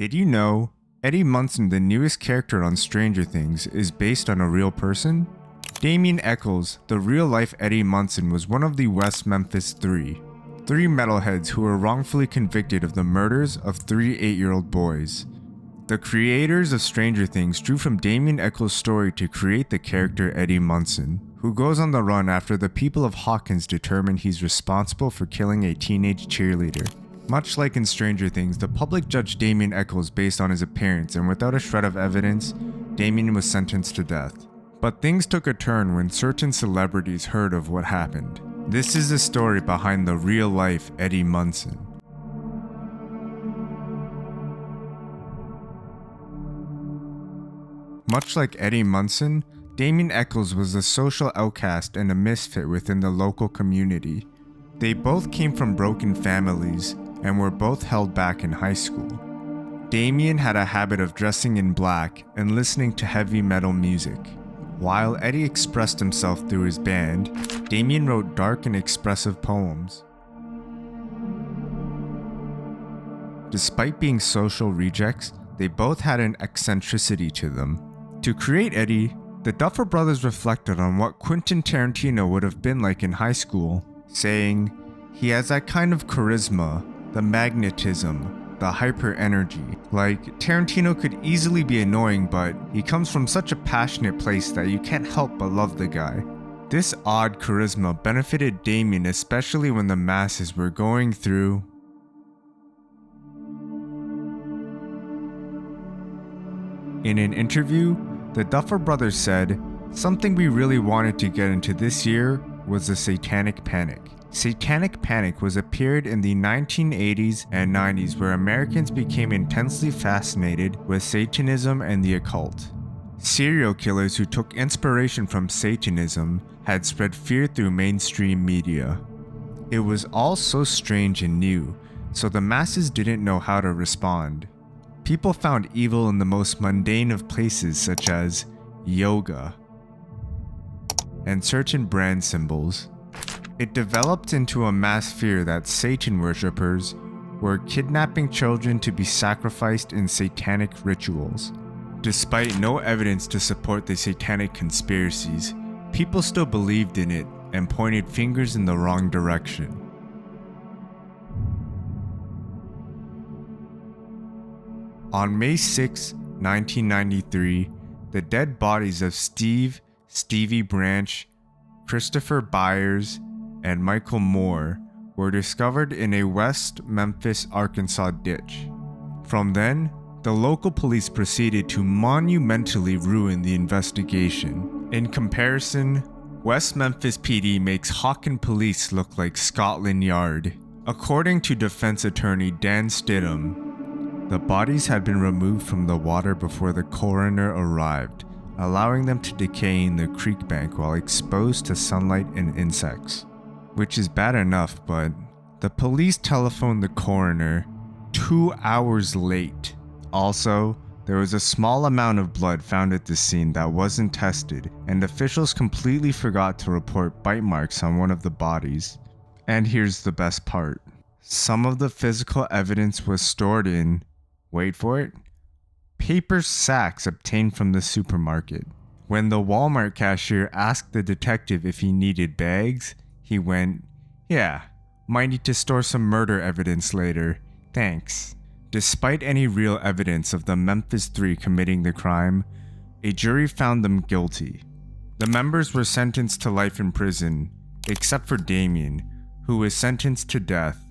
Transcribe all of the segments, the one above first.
Did you know Eddie Munson, the newest character on Stranger Things, is based on a real person? Damien Echols, the real-life Eddie Munson, was one of the West Memphis Three metalheads who were wrongfully convicted of the murders of 3 8-year-old boys. The creators of Stranger Things drew from Damien Echols' story to create the character Eddie Munson, who goes on the run after the people of Hawkins determine he's responsible for killing a teenage cheerleader. Much like in Stranger Things, the public judged Damien Echols based on his appearance, and without a shred of evidence, Damien was sentenced to death. But things took a turn when certain celebrities heard of what happened. This is the story behind the real-life Eddie Munson. Much like Eddie Munson, Damien Echols was a social outcast and a misfit within the local community. They both came from broken families and were both held back in high school. Damien had a habit of dressing in black and listening to heavy metal music. While Eddie expressed himself through his band, Damien wrote dark and expressive poems. Despite being social rejects, they both had an eccentricity to them. To create Eddie, the Duffer brothers reflected on what Quentin Tarantino would have been like in high school, saying, "He has that kind of charisma, the magnetism, the hyper energy. Like, Tarantino could easily be annoying, but he comes from such a passionate place that you can't help but love the guy." This odd charisma benefited Damien, especially when the masses were going through. In an interview, the Duffer brothers said, "Something we really wanted to get into this year was the Satanic Panic." Satanic Panic was a period in the 1980s and 90s where Americans became intensely fascinated with Satanism and the occult. Serial killers who took inspiration from Satanism had spread fear through mainstream media. It was all so strange and new, so the masses didn't know how to respond. People found evil in the most mundane of places, such as yoga and certain brand symbols. It developed into a mass fear that Satan worshippers were kidnapping children to be sacrificed in satanic rituals. Despite no evidence to support the satanic conspiracies, people still believed in it and pointed fingers in the wrong direction. On May 6, 1993, the dead bodies of Stevie Branch, Christopher Byers, and Michael Moore were discovered in a West Memphis, Arkansas ditch. From then, the local police proceeded to monumentally ruin the investigation. In comparison, West Memphis PD makes Hawkins police look like Scotland Yard. According to defense attorney Dan Stidham, the bodies had been removed from the water before the coroner arrived, allowing them to decay in the creek bank while exposed to sunlight and insects. Which is bad enough, but the police telephoned the coroner 2 hours late. Also, there was a small amount of blood found at the scene that wasn't tested, and officials completely forgot to report bite marks on one of the bodies. And here's the best part. Some of the physical evidence was stored in, wait for it, paper sacks obtained from the supermarket. When the Walmart cashier asked the detective if he needed bags, he went, "Yeah, might need to store some murder evidence later, thanks." Despite any real evidence of the Memphis Three committing the crime, a jury found them guilty. The members were sentenced to life in prison, except for Damien, who was sentenced to death.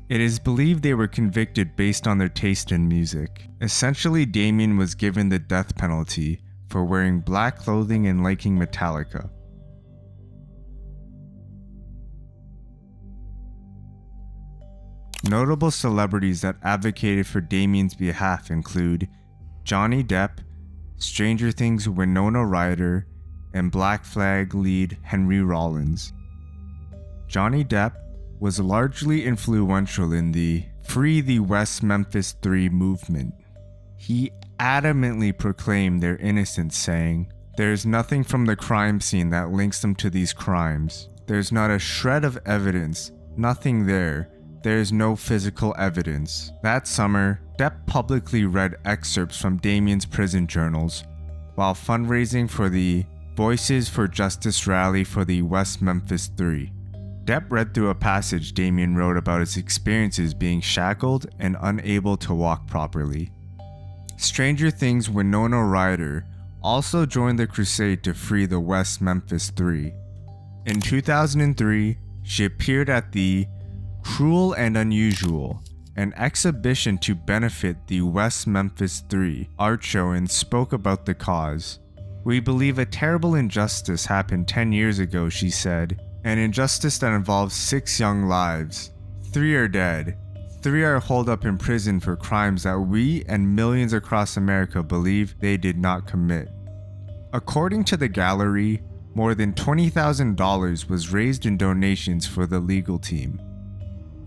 It is believed they were convicted based on their taste in music. Essentially, Damien was given the death penalty for wearing black clothing and liking Metallica. Notable celebrities that advocated for Damien's behalf include Johnny Depp, Stranger Things Winona Ryder, and Black Flag lead Henry Rollins. Johnny Depp was largely influential in the Free the West Memphis Three movement. He adamantly proclaimed their innocence, saying, "There is nothing from the crime scene that links them to these crimes. There's not a shred of evidence, nothing there. there is no physical evidence. That summer, Depp publicly read excerpts from Damien's prison journals while fundraising for the Voices for Justice rally for the West Memphis Three. Depp read through a passage Damien wrote about his experiences being shackled and unable to walk properly. Stranger things, Winona Ryder also joined the crusade to free the West Memphis Three. In 2003, she appeared at the Cruel and Unusual, an exhibition to benefit the West Memphis Three art show, and spoke about the cause. "We believe a terrible injustice happened 10 years ago," she said, "an injustice that involves 6 young lives. 3 are dead. 3 are holed up in prison for crimes that we and millions across America believe they did not commit." According to the gallery, more than $20,000 was raised in donations for the legal team.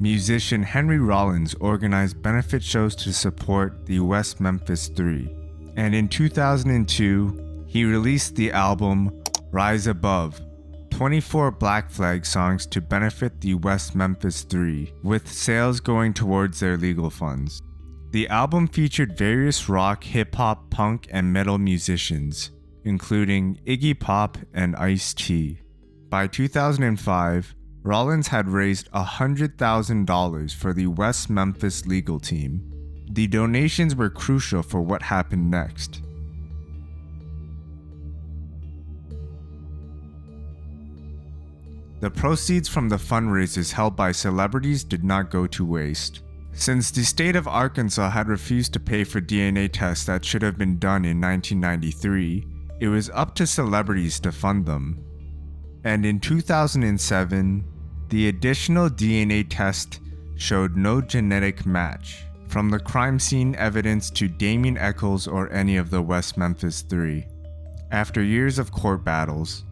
Musician Henry Rollins organized benefit shows to support the West Memphis Three, and in 2002, he released the album Rise Above, 24 Black Flag songs to benefit the West Memphis Three, with sales going towards their legal funds. The album featured various rock, hip-hop, punk, and metal musicians, including Iggy Pop and Ice-T. By 2005, Rollins had raised $100,000 for the West Memphis legal team. The donations were crucial for what happened next. The proceeds from the fundraisers held by celebrities did not go to waste. Since the state of Arkansas had refused to pay for DNA tests that should have been done in 1993, it was up to celebrities to fund them. And in 2007, the additional DNA test showed no genetic match from the crime scene evidence to Damien Echols or any of the West Memphis Three. After years of court battles,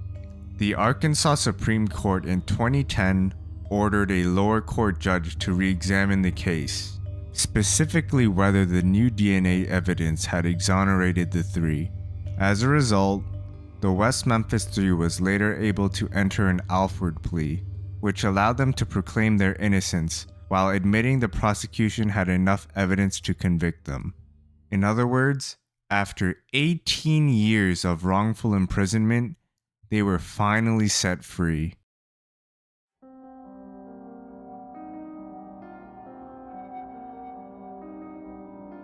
the Arkansas Supreme Court in 2010 ordered a lower court judge to re-examine the case, specifically whether the new DNA evidence had exonerated the three. As a result, the West Memphis Three was later able to enter an Alford plea, which allowed them to proclaim their innocence while admitting the prosecution had enough evidence to convict them. In other words, after 18 years of wrongful imprisonment, they were finally set free.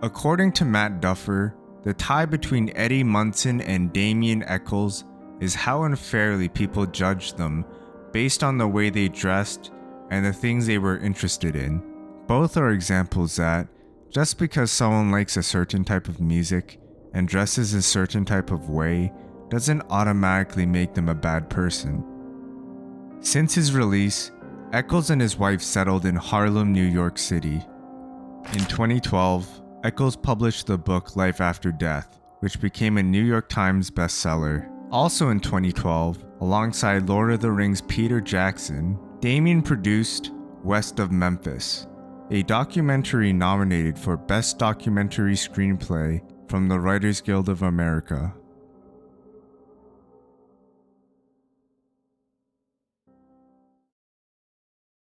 According to Matt Duffer, the tie between Eddie Munson and Damien Echols is how unfairly people judged them based on the way they dressed and the things they were interested in. Both are examples that, just because someone likes a certain type of music and dresses a certain type of way, doesn't automatically make them a bad person. Since his release, Echols and his wife settled in Harlem, New York City. In 2012, Echols published the book Life After Death, which became a New York Times bestseller. Also in 2012, alongside Lord of the Rings' Peter Jackson, Damien produced West of Memphis, a documentary nominated for Best Documentary Screenplay from the Writers Guild of America.